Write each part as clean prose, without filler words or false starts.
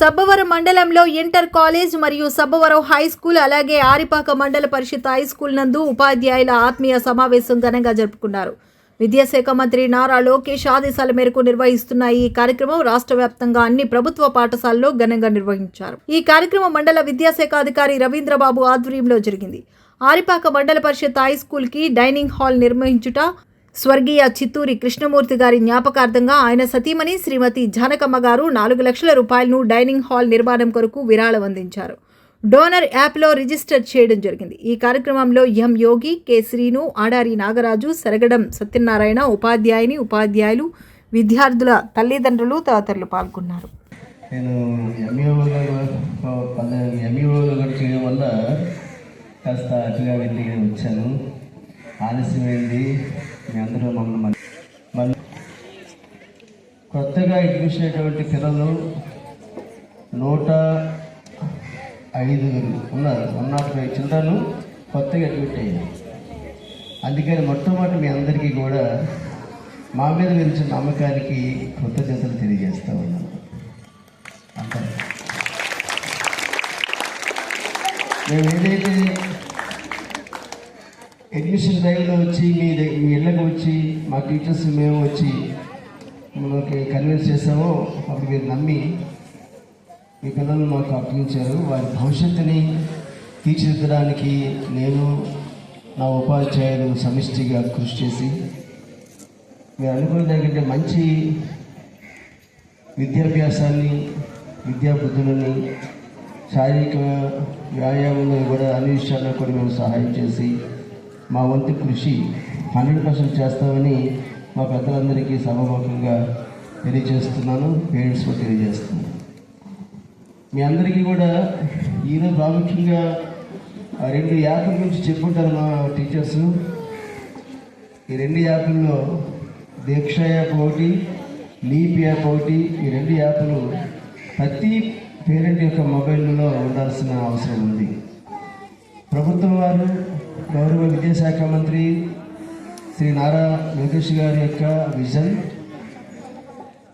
సబ్బవరం మండలంలో inter college మరియు Sabbavaram high school అలాగే ఆరిపాక మండల పరిషత్ హై స్కూల్ నందు ఉపాధ్యాయుల ఆత్మీయ సమావేశం ఘనంగా జరుపుకున్నారు. విద్యాశాఖ మంత్రి నారా లోకేష్ ఆదేశాల మేరకు నిర్వహిస్తున్న ఈ కార్యక్రమం రాష్ట్ర వ్యాప్తంగా అన్ని ప్రభుత్వ పాఠశాలల్లో ఘనంగా నిర్వహించారు. ఈ కార్యక్రమం మండల విద్యాశాఖ అధికారి రవీంద్రబాబు ఆధ్వర్యంలో జరిగింది. ఆరిపాక మండల పరిషత్ హై స్కూల్ కి డైనింగ్ హాల్ నిర్మించుట, స్వర్గీయ చిత్తూరి కృష్ణమూర్తి గారి జ్ఞాపకార్థంగా ఆయన సతీమణి శ్రీమతి జానకమ్మ గారు 4 లక్షల రూపాయలను డైనింగ్ హాల్ నిర్మాణం కొరకు విరాళం అందించారు. డోనర్ యాప్లో రిజిస్టర్ చేయడం జరిగింది. ఈ కార్యక్రమంలో ఎం యోగి, కె శ్రీను, ఆడారి నాగరాజు, సరగడం సత్యనారాయణ, ఉపాధ్యాయులు, విద్యార్థుల తల్లిదండ్రులు తదితరులు పాల్గొన్నారు. నేను ఎంఈఓ చేయడం వల్ల కాస్త అటుగా వెళ్ళి వచ్చాను. ఆలస్యమైంది. మీ అందరూ మళ్ళీ కొత్తగా అడ్మిషన్ అయినటువంటి పిల్లలు 105 ఉన్నారు. 105 చిల్డ్రన్ కొత్తగా అడ్మిట్ అయ్యారు. అందుకని మొట్టమొదటి మీ అందరికీ కూడా మా మీద నిలిచిన నమ్మకానికి కృతజ్ఞతలు తెలియజేస్తూ ఉన్నాను. అంతే. మేము ఏదైతే అడ్మిషన్ టైంలో వచ్చి మీ ఇళ్ళకి వచ్చి మా టీచర్స్ మేము వచ్చి మనకి కన్విన్స్ చేసామో అప్పుడు మీరు నమ్మి మీ పిల్లలు మాకు అప్పగించారు. వారి భవిష్యత్తుని తీర్చిదిద్దడానికి నేను నా ఉపాధ్యాయులు సమిష్టిగా కృషి చేసి మీరు అనుకున్న దానికంటే మంచి విద్యాభ్యాసాన్ని, విద్యాబుద్ధులని, శారీరక వ్యాయామంలో కూడా అన్ని విషయాల్లో కూడా మేము సహాయం చేసి మా వంతు కృషి 100% చేస్తామని మా పెద్దలందరికీ సభాముఖంగా తెలియజేస్తున్నాను. పేరెంట్స్ కూడా తెలియజేస్తున్నాను. మీ అందరికీ కూడా ఈరోజు ప్రాముఖ్యంగా 2 యాప్ల గురించి చెప్పుకుంటారు మా టీచర్స్. ఈ 2 యాప్ల్లో దీక్ష యాప్ ఒకటి, లీప్ యాప్ ఒకటి. ఈ 2 యాప్లు ప్రతి పేరెంట్ యొక్క మొబైల్లో ఉండాల్సిన అవసరం ఉంది. ప్రభుత్వం వారు గౌరవ విద్యాశాఖ మంత్రి శ్రీ నారా లోకేష్ గారి యొక్క విజన్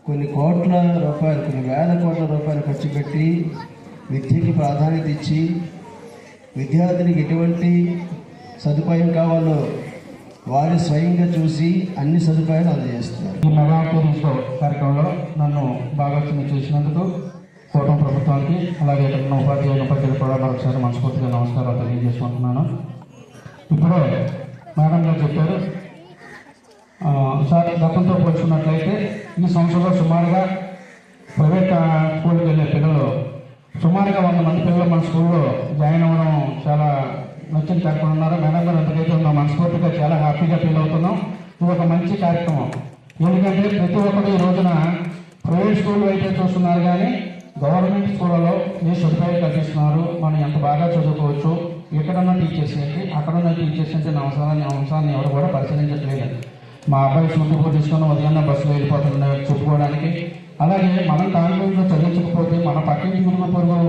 కొన్ని కోట్ల రూపాయలు, కొన్ని వేల కోట్ల రూపాయలు ఖర్చు పెట్టి విద్యకి ప్రాధాన్యత ఇచ్చి విద్యార్థులకు ఎటువంటి సదుపాయం కావాలో వారు స్వయంగా చూసి అన్ని సదుపాయాలు అందజేస్తున్నారు. ఈ మెగా టూరిజం కార్యక్రమంలో నన్ను బాగా చేసినందుకు కోటం ప్రభుత్వానికి అలాగే ఇక్కడ ఉపాధ్యాయులు కూడా మరొకసారి మనస్ఫూర్తిగా నమస్కారాలు తెలియజేసుకుంటున్నాను. ఇప్పుడే మేడం గారు చెప్పారు, సార్ గతంతో పోల్చుకున్నట్లయితే ఈ సంవత్సరంలో సుమారుగా ప్రైవేట్ స్కూల్కి వెళ్ళే పిల్లలు సుమారుగా 100 మంది పిల్లలు మన స్కూల్లో జాయిన్ అవ్వడం చాలా నచ్చిన కార్యక్రమం ఉన్నారు. మేడం గారు ఎంతకైతే ఉందో మనస్ఫూర్తిగా చాలా హ్యాపీగా ఫీల్ అవుతున్నాం. ఇది ఒక మంచి కార్యక్రమం. ఎందుకంటే ప్రతి ఒక్కరు ఈ రోజున ప్రైవేట్ స్కూల్ అయితే చూస్తున్నారు, కానీ గవర్నమెంట్ స్కూళ్ళలో ఏ సదుపాయాలు కల్పిస్తున్నారు, మనం ఎంత బాగా చదువుకోవచ్చు, ఎక్కడన్నా టీచర్స్ ఏంటి, అక్కడన్నా టీచర్స్ అంటే అంశాన్ని ఎవరు కూడా పరిశీలించట్లేదు. మా అబ్బాయి సూటిగా తీసుకొని ఉదయాన్నే బస్సులో వెళ్ళిపోతున్నారు చెప్పుకోవడానికి. అలాగే మనం దాంట్లో చదివించకపోతే మన పక్కింటి గురుగు పొరుగు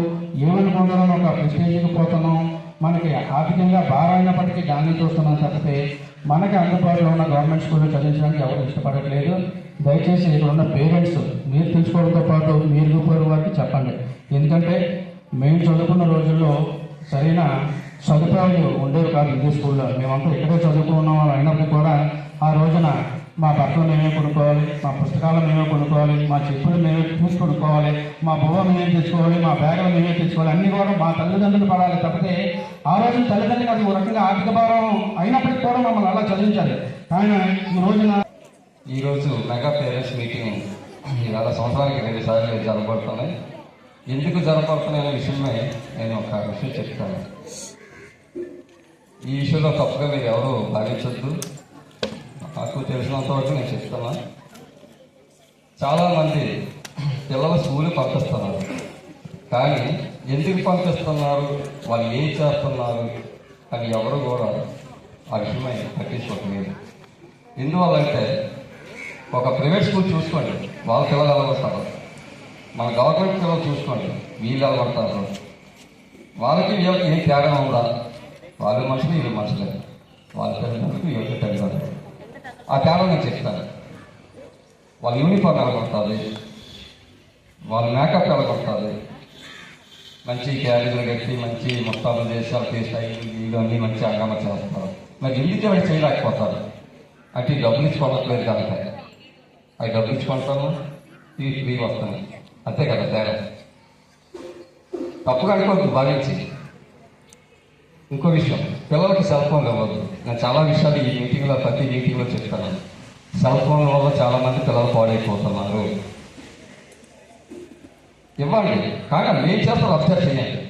ఏమనుకుంటారో ఒక ప్రెస్టేజ్కి పోతున్నాం. మనకి ఆర్థికంగా భారమైనప్పటికీ దాన్ని చూస్తున్నాం తప్పితే మనకి అందుబాటులో ఉన్న గవర్నమెంట్ స్కూల్లో చదివించడానికి ఎవరు ఇష్టపడట్లేదు. దయచేసి ఇక్కడ ఉన్న పేరెంట్స్ మీరు తెలుసుకోవడంతో పాటు మీరు పొరుగు వారికి చెప్పండి. ఎందుకంటే మేము చదువుకున్న రోజుల్లో సరైన సదుపాయాలు ఉండేవి కాదు. ఇదే స్కూల్లో మేమంతా ఇక్కడే చదువుకున్న వాళ్ళు అయినప్పుడు కూడా ఆ రోజున మా బట్టలు మేమే కొనుక్కోవాలి, మా పుస్తకాలు మేమే కొనుక్కోవాలి, మా చెప్పులు మేమే కొనుక్కోవాలి, మా బొమ్మ మేమే తెచ్చుకోవాలి, మా బ్యాగులు మేమే తెచ్చుకోవాలి. అన్నీ కూడా మా తల్లిదండ్రులు పడాలి తప్పితే ఆ రోజు తల్లిదండ్రులకు అది ఒక రకంగా ఆర్థిక భారం అయినప్పటికీ కూడా మమ్మల్ని అలా చదివించాలి. కానీ ఈరోజు మెగా పేరెంట్స్ మీటింగ్ ఇవాళ సంవత్సరానికి 2 సార్లు జరగబడుతున్నాయి. ఎందుకు జరగబడుతున్నాయి అనే విషయమై నేను ఒక విషయం చెప్తాను. ఈ విషయంలో తప్పుగా మీరు ఎవరు భావించద్దు. నాకు తెలిసినంత వరకు నేను చెప్తున్నా. చాలామంది పిల్లలు స్కూల్కి పంపిస్తున్నారు, కానీ ఎందుకు పంపిస్తున్నారు, వాళ్ళు ఏం చేస్తున్నారు అని ఎవరు కూడా ఆ విషయమై పట్టించుకోవట్లేదు. ఎందువల్లంటే ఒక ప్రైవేట్ స్కూల్ చూసుకోండి, వాళ్ళ పిల్లలు ఎలా పడతారు, మన గవర్నమెంట్ పిల్లలు చూసుకోండి వీళ్ళు ఎలా పడతారు, వాళ్ళకి వీళ్ళకి ఏం తేడా ఉందా, వాళ్ళు మనుషులు వీళ్ళు మనుషులే, వాళ్ళ తల్లిదండ్రులకు వీళ్ళకి తల్లిదండ్రులు. ఆ తేడా నేను చెప్తాను. వాళ్ళ యూనిఫామ్ ఎలా కొట్టాలి, వాళ్ళ మేకప్ ఎలా కొట్టాలి, మంచి క్యారేజీలు కట్టి మంచి మొత్తాలు దేశాలు తీస్తాయి వీళ్ళు అన్నీ మంచి హంగామా చేస్తారు. మరి ఎందుకు అవి చేయలేకపోతారు అంటే ఈ డబ్బులు ఇచ్చి కొనట్లేదు కనుక. అవి డబ్బులు ఇచ్చి కొంటాము, ఇవి ఫ్రీగా వస్తాను, అంతే కదా తేడా. తప్పుగా అనుకోవద్దు, భావించి. ఇంకో విషయం, పిల్లలకి సెల్ ఫోన్లు ఇవ్వద్దు. నేను చాలా విషయాలు ఈ మీటింగ్లో ప్రతి మీటింగ్లో చెప్తాను. సెల్ ఫోన్ల వల్ల చాలామంది పిల్లలు పాడైపోతున్నారు. ఇవ్వండి, కానీ ఏం చేస్తారో అబ్జర్వ్ చేయండి.